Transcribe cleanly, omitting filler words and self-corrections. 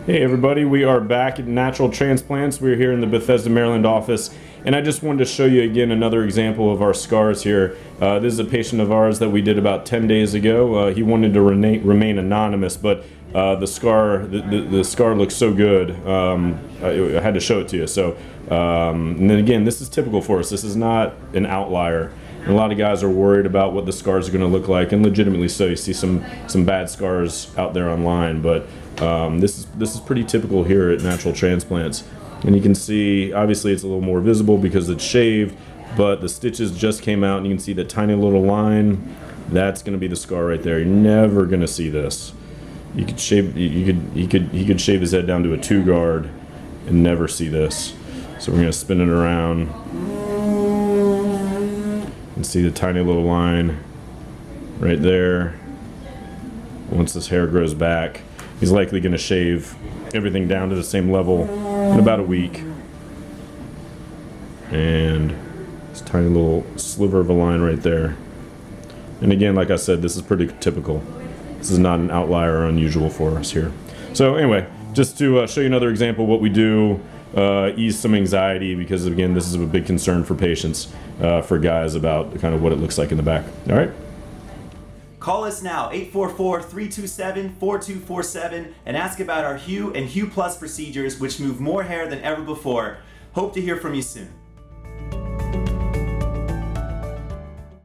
Hey everybody, we are back at Natural Transplants. We're here in the Bethesda, Maryland office, and I just wanted to show you again another example of our scars here. This is a patient of ours that we did about 10 days ago. He wanted to remain anonymous, but the scar looks so good, I had to show it to you. So, and then again, this is typical for us. This is not an outlier. And a lot of guys are worried about what the scars are going to look like, and legitimately so. You see some bad scars out there online, but this is pretty typical here at Natural Transplants. And you can see, obviously it's a little more visible because it's shaved, but the stitches just came out, and you can see that tiny little line. That's going to be the scar right there. You're never going to see this. You could shave, he could shave his head down to a 2 guard and never see this. So we're going to spin it around and see the tiny little line right there. Once this hair grows back, he's likely going to shave everything down to the same level in about a week. And this tiny little sliver of a line right there. And again, like I said, this is pretty typical. This is not an outlier or unusual for us here. So anyway, just to show you another example of what we do, ease some anxiety, because again, this is a big concern for patients, for guys, about kind of what it looks like in the back. All right. Call us now, 844-327-4247, and ask about our HUE and HUE Plus procedures, which move more hair than ever before. Hope to hear from you soon.